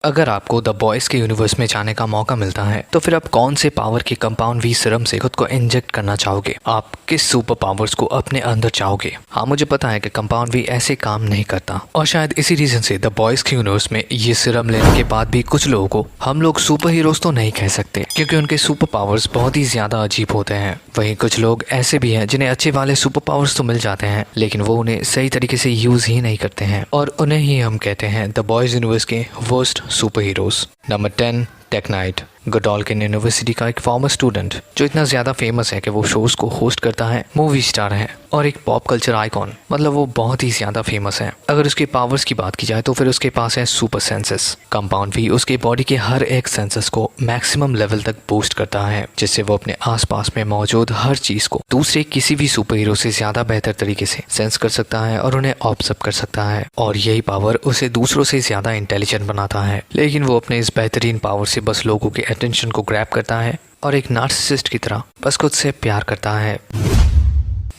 अगर आपको the boys के यूनिवर्स में जाने का मौका मिलता है तो फिर आप कौन से पावर के कंपाउंड वी सीरम से खुद को इंजेक्ट करना चाहोगे? आप किस सुपर पावर्स को अपने अंदर चाहोगे? हाँ, मुझे पता है कि कंपाउंड वी ऐसे काम नहीं करता और शायद इसी रीजन से द बॉयज़ के यूनिवर्स में ये सीरम लेने के बाद भी कुछ लोगों को हम लोग सुपर हीरोज तो नहीं कह सकते, क्योंकि उनके सुपर पावर्स बहुत ही ज्यादा अजीब होते हैं। वहीं कुछ लोग ऐसे भी हैं जिन्हें अच्छे वाले सुपर पावर्स तो मिल जाते हैं, लेकिन वो उन्हें सही तरीके से यूज ही नहीं करते हैं, और उन्हें ही हम कहते हैं द बॉयज़ यूनिवर्स के worst super heroes. Number 10, Tek Knight. Godolkin university का एक फॉर्मर स्टूडेंट जो इतना ज़्यादा फेमस है कि वो शोज़ को होस्ट करता है, मूवी स्टार है और एक पॉप कल्चर आइकॉन, मतलब वो बहुत ही ज़्यादा फेमस है। अगर उसके पावर्स की बात की जाए तो फिर उसके पास है सुपर सेंसेस। कंपाउंड वी उसके बॉडी के हर एक सेंसेस को मैक्सिमम लेवल तक बूस्ट करता है, जिससे वो अपने आसपास में मौजूद हर चीज़ को दूसरे किसी भी सुपर हीरो से ज़्यादा बेहतर तरीके से सेंस कर सकता है और उन्हें ऑब्जर्व कर सकता है, और यही पावर उसे दूसरों से ज़्यादा इंटेलिजेंट बनाता है। लेकिन वो अपने इस बेहतरीन पावर से बस लोगों के अटेंशन को ग्रैब करता है और एक नार्सिसिस्ट की तरह बस खुद से प्यार करता है।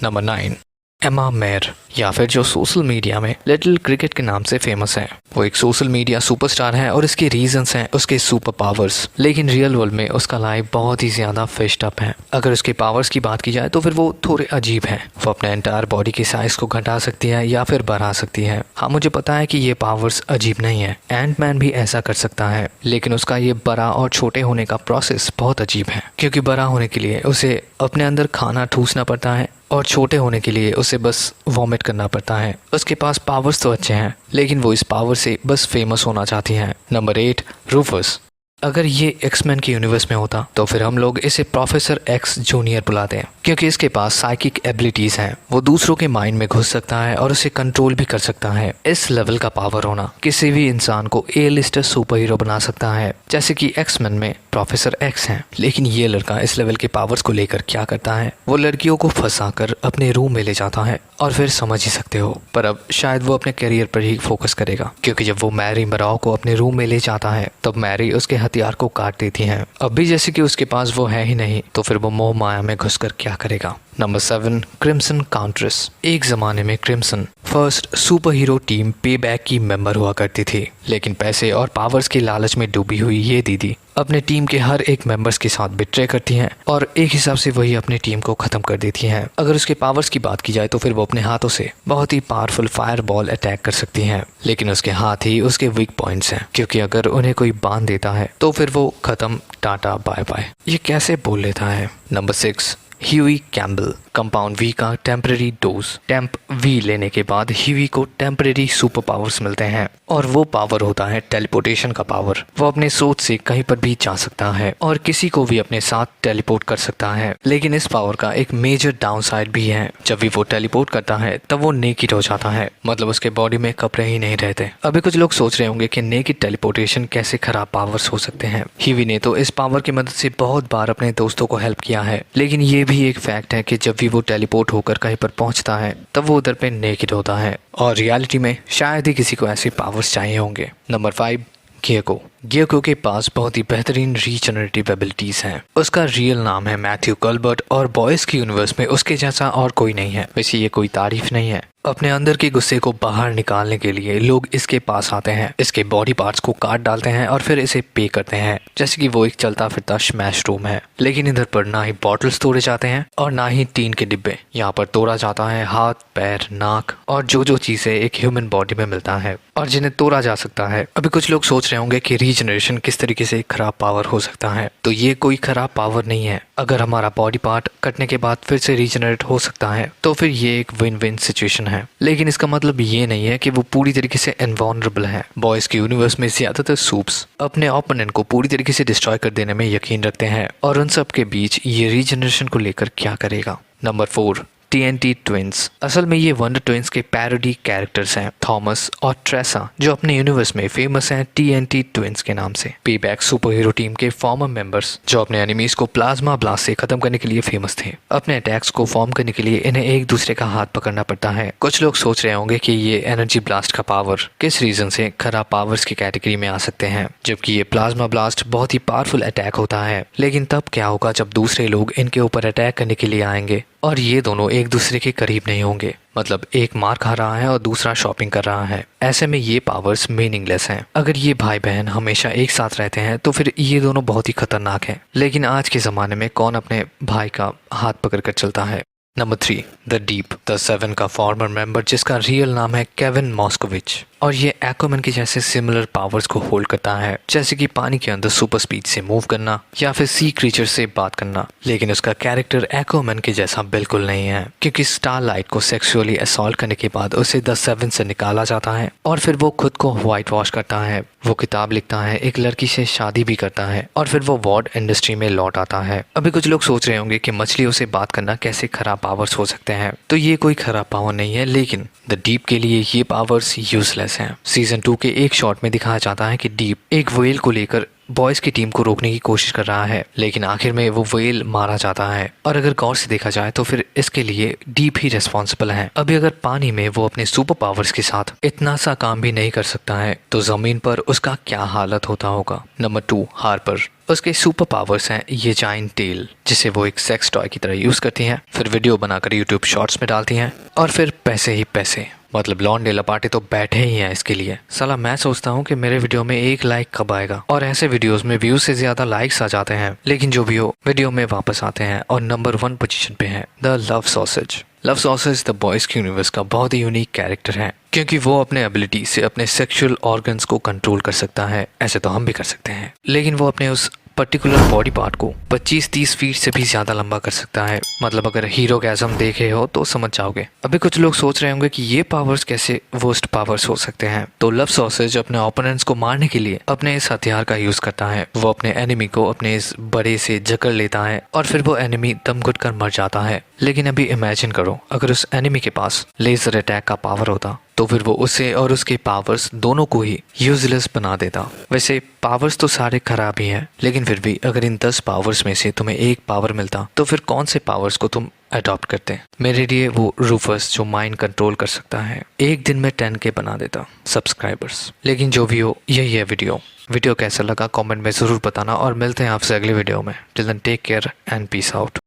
नंबर 9, एमा मेयर, या फिर जो सोशल मीडिया में लिटिल क्रिकेट के नाम से फेमस है। वो एक सोशल मीडिया सुपरस्टार है और इसके रीजंस हैं उसके सुपर पावर्स, लेकिन रियल वर्ल्ड में उसका लाइफ बहुत ही ज्यादा फिश्ड अप है। अगर उसके पावर्स की बात की जाए तो फिर वो थोड़े अजीब हैं। वो अपने एंटायर बॉडी की साइज को घटा सकती है या फिर बढ़ा सकती है। हाँ, मुझे पता है कि ये पावर्स अजीब नहीं है, एंट मैन भी ऐसा कर सकता है, लेकिन उसका ये बड़ा और छोटे होने का प्रोसेस बहुत अजीब है, क्योंकि बड़ा होने के लिए उसे अपने अंदर खाना ठूसना पड़ता है और छोटे होने के लिए उसे बस वॉमिट करना पड़ता है। उसके पास पावर्स तो अच्छे हैं, लेकिन वो इस पावर से बस फेमस होना चाहती हैं। Number 8, Rufus. अगर ये एक्समैन के यूनिवर्स में होता तो फिर हम लोग इसे प्रोफेसर एक्स जूनियर बुलाते हैं, क्योंकि इसके पास साइकिक एबिलिटीज हैं। वो दूसरों के माइंड में घुस सकता है और उसे कंट्रोल भी कर सकता है। इस लेवल का पावर होना किसी भी इंसान को ए लिस्टर सुपर हीरो बना सकता है, जैसे कि एक्समैन में प्रोफेसर एक्स हैं। लेकिन ये लड़का इस लेवल के पावर्स को लेकर क्या करता है, वो लड़कियों को फंसाकर अपने रूम में ले जाता है, और फिर समझ ही सकते हो। पर अब शायद वो अपने करियर पर ही फोकस करेगा, क्योंकि जब वो मैरी मराओ को अपने रूम में ले जाता है तब मैरी उसके हथियार को काट देती है। अब भी जैसे कि उसके पास वो है ही नहीं, तो फिर वो मोह माया में घुसकर क्या करेगा। Number 7, Crimson Countess. एक जमाने में Crimson first super hero team Payback की मेंबर हुआ करती थी, लेकिन पैसे और पावर्स के लालच में डूबी हुई ये दीदी अपने टीम के हर एक मेंबर्स के साथ बिट्रे करती हैं और एक हिसाब से वही अपनी टीम को खत्म कर देती हैं। अगर उसके पावर्स की बात की जाए तो फिर वो अपने हाथों से बहुत ही पावरफुल फायर बॉल अटैक कर सकती हैं, लेकिन उसके हाथ ही उसके वीक पॉइंट्स हैं, क्योंकि अगर उन्हें कोई बांध देता है तो फिर वो खत्म, टाटा बाय बाय। ये कैसे बोल लेता है। Number 6, Huey Campbell. Compound V का टेम्पररी डोज टेम्प वी लेने के बाद ह्यूई को टेम्पररी सुपर पावर्स मिलते हैं, और वो पावर होता है टेलीपोर्टेशन का पावर। वो अपने सोच से कहीं पर भी जा सकता है और किसी को भी अपने साथ टेलीपोर्ट कर सकता है। लेकिन इस पावर का एक मेजर डाउनसाइड भी है। जब भी वो टेलीपोर्ट करता है तब वो नेकिड हो जाता है, मतलब उसके बॉडी में कपड़े ही नहीं रहते। अभी कुछ लोग सोच रहे होंगे कि नेकिड टेलीपोर्टेशन कैसे खराब पावर्स हो सकते हैं। ह्यूई ने तो इस पावर की मदद से बहुत बार अपने दोस्तों को हेल्प किया है, लेकिन ये भी एक फैक्ट है कि जब भी वो टेलीपोर्ट होकर कहीं पर पहुंचता है तब वो उधर पे नेकिड होता है, और रियलिटी में शायद ही किसी को ऐसे पावर्स चाहिए होंगे। नंबर 5, गियोको। गियोको के पास बहुत ही बेहतरीन रीजनरेटिव एबिलिटीज हैं। उसका रियल नाम है मैथ्यू कल्बर्ट, और बॉयज के यूनिवर्स में उसके जैसा और कोई नहीं है। वैसे ये कोई तारीफ नहीं है, अपने अंदर के गुस्से को बाहर निकालने के लिए लोग इसके पास आते हैं, इसके बॉडी पार्ट्स को काट डालते हैं और फिर इसे पे करते हैं, जैसे कि वो एक चलता फिरता स्मैश रूम है। लेकिन इधर पर ना ही बॉटल्स तोड़े जाते हैं और ना ही टीन के डिब्बे। यहाँ पर तोड़ा जाता है हाथ, पैर, नाक और जो चीजें एक ह्यूमन बॉडी में मिलता है और जिन्हें तोड़ा जा सकता है। अभी कुछ लोग सोच रहे होंगे कि रीजनरेशन किस तरीके से खराब पावर हो सकता है, तो ये कोई खराब पावर नहीं है। अगर हमारा बॉडी पार्ट कटने के बाद फिर से रीजनरेट हो सकता है तो फिर ये एक विन विन सिचुएशन है। लेकिन इसका मतलब ये नहीं है कि वो पूरी तरीके से इनवल्नरेबल है। बॉयज के यूनिवर्स में ज्यादातर सूप्स अपने ओपोनेंट को पूरी तरीके से डिस्ट्रॉय कर देने में यकीन रखते हैं, और उन सब के बीच ये रीजनरेशन को लेकर क्या करेगा। Number 4, TNT twins. असल में ये वंडर ट्विंस के पैरोडी कैरेक्टर्स हैं, थॉमस और ट्रेसा, जो अपने यूनिवर्स में फेमस हैं TNT ट्विंस के नाम से। पेबैक सुपर हीरो टीम के फॉर्मर मेंबर्स जो अपने एनिमीज को प्लाज्मा ब्लास्ट से खत्म करने के लिए फेमस थे। अपने अटैक्स को फॉर्म करने के लिए इन्हें एक दूसरे का हाथ पकड़ना पड़ता है। कुछ लोग सोच रहे होंगे कि ये एनर्जी ब्लास्ट का पावर किस रीजन से खराब पावर्स की कैटेगरी में आ सकते हैं, जबकि ये प्लाज्मा ब्लास्ट बहुत ही पावरफुल अटैक होता है। लेकिन तब क्या होगा जब दूसरे लोग इनके ऊपर अटैक करने के लिए आएंगे और ये दोनों एक दूसरे के करीब नहीं होंगे। मतलब एक मार खा रहा है और दूसरा शॉपिंग कर रहा है। ऐसे में ये पावर्स मीनिंगलेस हैं। अगर ये भाई बहन हमेशा एक साथ रहते हैं तो फिर ये दोनों बहुत ही खतरनाक हैं। लेकिन आज के ज़माने में कौन अपने भाई का हाथ पकड़ कर चलता है। Number 3, the deep, the seven का फॉर्मर मेंबर जिसका रियल नाम है केविन मॉस्कोविच, और ये एक्वामैन के जैसे सिमिलर पावर्स को होल्ड करता है, जैसे कि पानी के अंदर सुपर स्पीड से मूव करना या फिर सी क्रीचर से बात करना। लेकिन उसका कैरेक्टर एक्वामैन के जैसा बिल्कुल नहीं है, क्योंकि स्टारलाइट को सेक्सुअली असॉल्ट करने के बाद उसे द सेवन से निकाला जाता है और फिर वो खुद को व्हाइट वॉश करता है। वो किताब लिखता है, एक लड़की से शादी भी करता है और फिर वो वॉर्ड इंडस्ट्री में लौट आता है। अभी कुछ लोग सोच रहे होंगे कि मछलियों से बात करना कैसे खराब पावर्स हो सकते हैं। तो ये कोई खराब पावर नहीं है, लेकिन द डीप के लिए ये पावर्स यूजलेस हैं। सीजन 2 के एक शॉट में दिखाया जाता है कि डीप एक व्हेल को लेकर बॉयज की टीम को रोकने की कोशिश कर रहा है, लेकिन आखिर में वो व्हेल मारा जाता है। और अगर गौर से देखा जाए तो फिर इसके लिए डीप ही रिस्पॉन्सिबल है। अभी अगर पानी में वो अपने सुपर पावर्स के साथ इतना सा काम भी नहीं कर सकता है तो जमीन पर उसका क्या हालत होता होगा। Number 2, Harper. उसके सुपर पावर्स हैं ये जाइंट टेल, जिसे वो एक सेक्स टॉय की तरह यूज करती हैं, फिर वीडियो बनाकर यूट्यूब शॉर्ट्स में डालती हैं और फिर पैसे ही पैसे। मतलब लौंडे लपाटे तो बैठे ही हैं इसके लिए। साला मैं सोचता हूँ कि मेरे वीडियो में 1 लाइक कब आएगा, और ऐसे वीडियोस में व्यूज से ज्यादा लाइक्स आ जाते हैं। लेकिन जो भी हो, वीडियो में वापस आते हैं और नंबर 1 पोजीशन पे है the love sausage. Love sausage the boys के यूनिवर्स का बहुत ही यूनिक कैरेक्टर है, क्योंकि वो अपने एबिलिटी से अपने सेक्सुअल ऑर्गन्स को कंट्रोल कर सकता है। ऐसे तो हम भी कर सकते हैं, लेकिन वो अपने उस पर्टिकुलर बॉडी पार्ट को 25-30 फीट से भी ज्यादा लंबा कर सकता है। मतलब अगर हीरोगैज़म देखे हो तो समझ जाओगे। अभी कुछ लोग सोच रहे होंगे कि ये पावर्स कैसे वर्स्ट पावर्स हो सकते हैं। तो लव सॉसेज अपने ओपोनेंट्स को मारने के लिए अपने इस हथियार का यूज करता है। वो अपने एनिमी को अपने इस बड़े से जकड़ लेता है और फिर वो एनिमी दम घुट कर मर जाता है। लेकिन अभी इमेजिन करो, अगर उस एनिमी के पास लेजर अटैक का पावर होता तो फिर वो उसे और उसके पावर्स दोनों को ही यूजलेस बना देता। वैसे पावर्स तो सारे खराब ही हैं, लेकिन फिर भी अगर इन 10 पावर्स में से तुम्हें एक पावर मिलता तो फिर कौन से पावर्स को तुम अडॉप्ट करते? मेरे लिए वो रूफस, जो माइंड कंट्रोल कर सकता है, एक दिन में 10K बना देता सब्सक्राइबर्स। लेकिन जो भी हो, यही है वीडियो कैसा लगा कमेंट में ज़रूर बताना, और मिलते हैं आपसे अगले वीडियो में। Till then take care and peace out.